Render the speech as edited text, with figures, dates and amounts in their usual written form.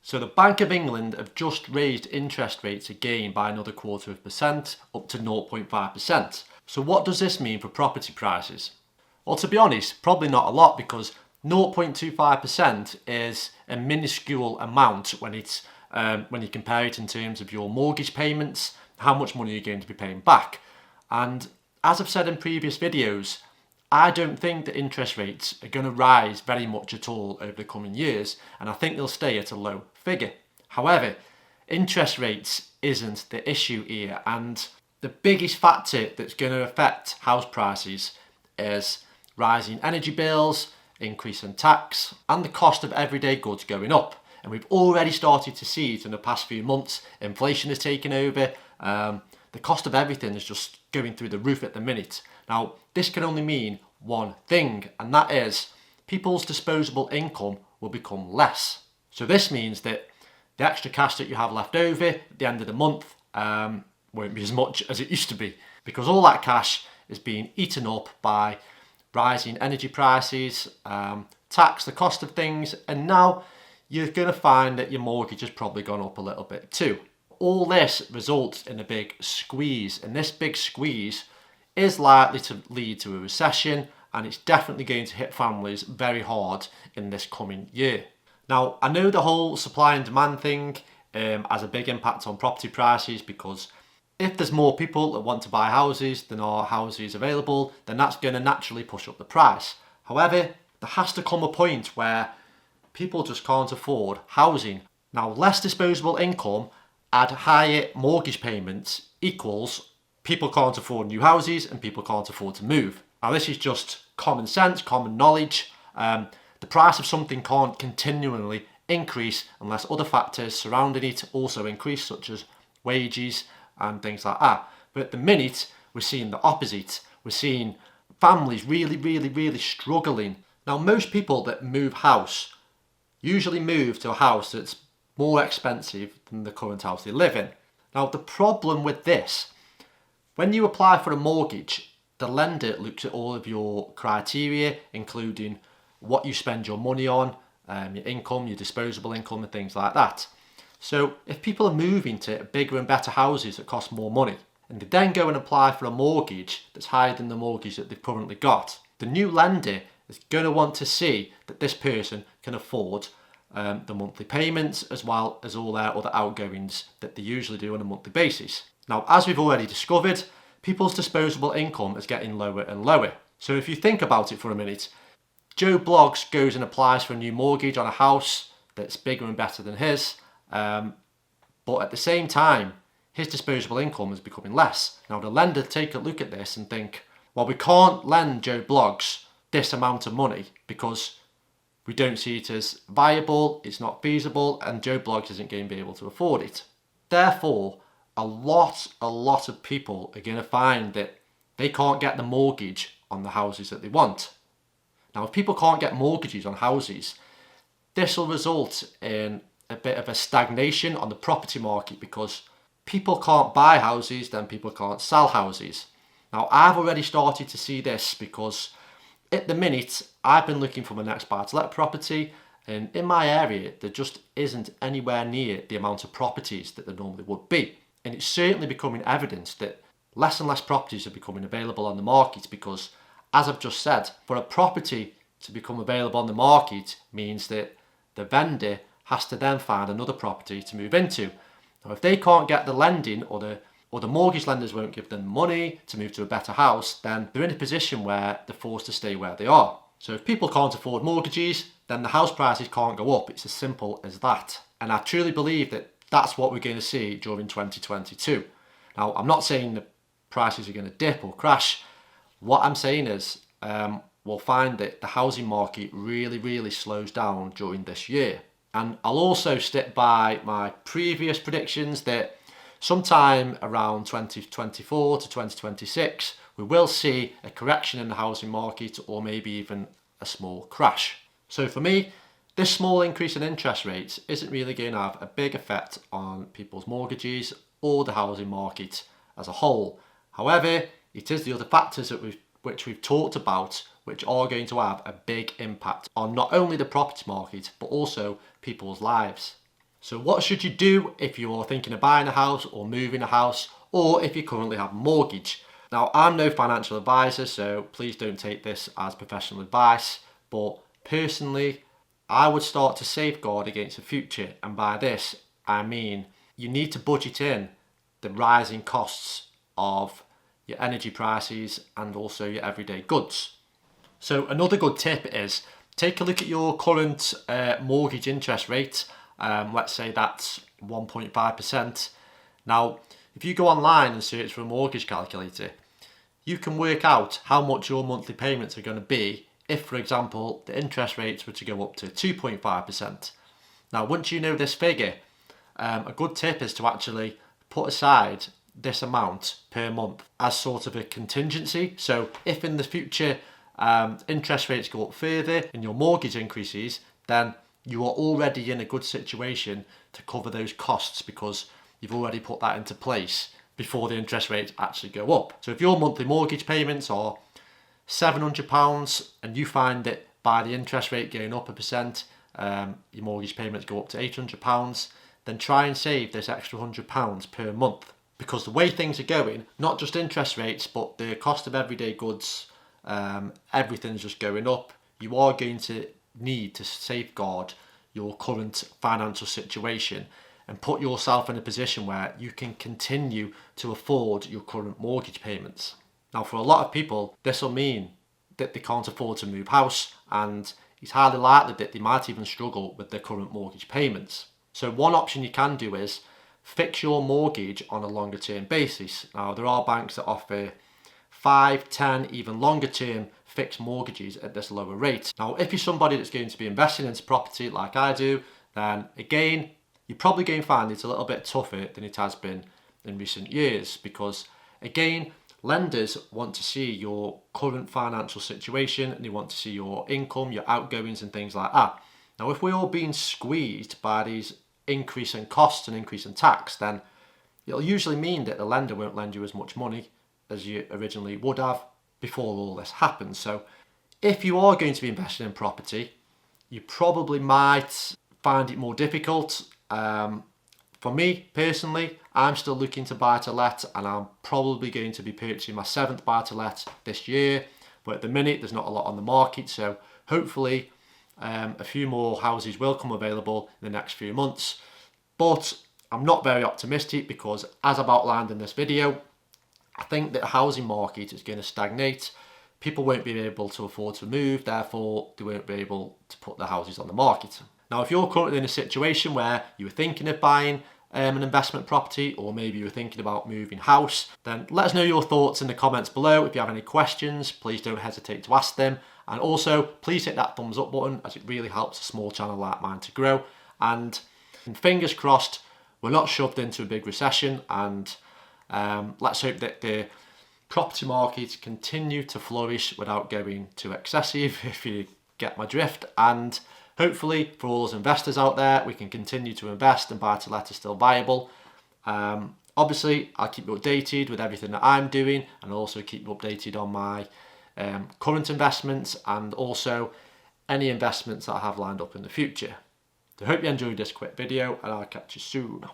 So the Bank of England have just raised interest rates again by another 0.25% up to 0.5%. So what does this mean for property prices? Well, to be honest, probably not a lot, because 0.25% is a minuscule amount when you compare it in terms of your mortgage payments, how much money you're going to be paying back. And as I've said in previous videos, I don't think that interest rates are going to rise very much at all over the coming years, and I think they'll stay at a low figure. However, interest rates isn't the issue here, and the biggest factor that's going to affect house prices is rising energy bills, increase in tax, and the cost of everyday goods going up. And we've already started to see it in the past few months. Inflation has taken over. The cost of everything is just going through the roof at the minute. Now, this can only mean one thing, and that is people's disposable income will become less. So this means that the extra cash that you have left over at the end of the month won't be as much as it used to be, because all that cash is being eaten up by rising energy prices, tax, the cost of things, and now you're going to find that your mortgage has probably gone up a little bit too. All this results in a big squeeze, and this big squeeze is likely to lead to a recession, and it's definitely going to hit families very hard in this coming year. Now, I know the whole supply and demand thing has a big impact on property prices, because if there's more people that want to buy houses than are houses available, then that's going to naturally push up the price. However, there has to come a point where people just can't afford housing. Now, less disposable income and higher mortgage payments equals people can't afford new houses and people can't afford to move. Now, this is just common sense, common knowledge. The price of something can't continually increase unless other factors surrounding it also increase, such as wages and things like that. But at the minute, we're seeing the opposite. We're seeing families really struggling. Now, most people that move house usually move to a house that's more expensive than the current house they live in. Now, the problem with this, when you apply for a mortgage, the lender looks at all of your criteria, including what you spend your money on, your income, your disposable income, and things like that. So if people are moving to bigger and better houses that cost more money, and they then go and apply for a mortgage that's higher than the mortgage that they've currently got, the new lender is going to want to see that this person can afford the monthly payments, as well as all their other outgoings that they usually do on a monthly basis. Now, as we've already discovered, people's disposable income is getting lower and lower. So if you think about it for a minute, Joe Bloggs goes and applies for a new mortgage on a house that's bigger and better than his, but at the same time, his disposable income is becoming less. Now, the lender take a look at this and think, well, we can't lend Joe Bloggs this amount of money because we don't see it as viable, it's not feasible, and Joe Bloggs isn't going to be able to afford it. Therefore, a lot of people are going to find that they can't get the mortgage on the houses that they want. Now, if people can't get mortgages on houses, this will result in a bit of a stagnation on the property market, because people can't buy houses, then people can't sell houses. Now, I've already started to see this, because at the minute, I've been looking for my next buy-to-let property, and in my area, there just isn't anywhere near the amount of properties that there normally would be. And it's certainly becoming evident that less and less properties are becoming available on the market, because, as I've just said, for a property to become available on the market means that the vendor has to then find another property to move into. Now, if they can't get the lending, or the mortgage lenders won't give them money to move to a better house, then they're in a position where they're forced to stay where they are. So if people can't afford mortgages, then the house prices can't go up. It's as simple as that. And I truly believe that that's what we're going to see during 2022. Now, I'm not saying the prices are going to dip or crash. What I'm saying is we'll find that the housing market really slows down during this year. And I'll also stick by my previous predictions that sometime around 2024 to 2026, we will see a correction in the housing market, or maybe even a small crash. So for me, this small increase in interest rates isn't really going to have a big effect on people's mortgages or the housing market as a whole. However, it is the other factors that which we've talked about which are going to have a big impact on not only the property market, but also people's lives. So what should you do if you're thinking of buying a house or moving a house, or if you currently have a mortgage? Now, I'm no financial advisor, so please don't take this as professional advice, but personally, I would start to safeguard against the future, and by this, I mean you need to budget in the rising costs of your energy prices and also your everyday goods. So another good tip is take a look at your current mortgage interest rate. Let's say that's 1.5%. Now, if you go online and search for a mortgage calculator, you can work out how much your monthly payments are going to be if, for example, the interest rates were to go up to 2.5%. Now, once you know this figure, a good tip is to actually put aside this amount per month as sort of a contingency. So if in the future interest rates go up further and your mortgage increases, then you are already in a good situation to cover those costs because you've already put that into place before the interest rates actually go up. So if your monthly mortgage payments are £700 and you find that by the interest rate going up 1%, your mortgage payments go up to £800, then try and save this extra £100 per month. Because the way things are going, not just interest rates, but the cost of everyday goods, everything's just going up. You are going to need to safeguard your current financial situation and put yourself in a position where you can continue to afford your current mortgage payments. Now, for a lot of people, this will mean that they can't afford to move house, and it's highly likely that they might even struggle with their current mortgage payments. So one option you can do is fix your mortgage on a longer term basis. Now, there are banks that offer 5, 10, even longer term fixed mortgages at this lower rate. Now, if you're somebody that's going to be investing into property like I do, then again, you're probably going to find it's a little bit tougher than it has been in recent years because, again, lenders want to see your current financial situation and they want to see your income, your outgoings and things like that. Now, if we're all being squeezed by these increase in costs and increase in tax, then it'll usually mean that the lender won't lend you as much money as you originally would have before all this happens. So if you are going to be investing in property, you probably might find it more difficult. For me personally, I'm still looking to buy to let, and I'm probably going to be purchasing my 7th buy to let this year, but at the minute there's not a lot on the market, so hopefully a few more houses will come available in the next few months. But I'm not very optimistic because, as I've outlined in this video, I think that the housing market is going to stagnate. People won't be able to afford to move, therefore they won't be able to put their houses on the market. Now, if you're currently in a situation where you were thinking of buying an investment property, or maybe you were thinking about moving house, then let us know your thoughts in the comments below. If you have any questions, please don't hesitate to ask them. And also, please hit that thumbs up button as it really helps a small channel like mine to grow. And fingers crossed, we're not shoved into a big recession, and let's hope that the property market continue to flourish without going too excessive, if you get my drift. And hopefully for all those investors out there, we can continue to invest and buy to let is still viable. Obviously, I'll keep you updated with everything that I'm doing, and also keep you updated on my current investments and also any investments that I have lined up in the future. So I hope you enjoyed this quick video, and I'll catch you soon.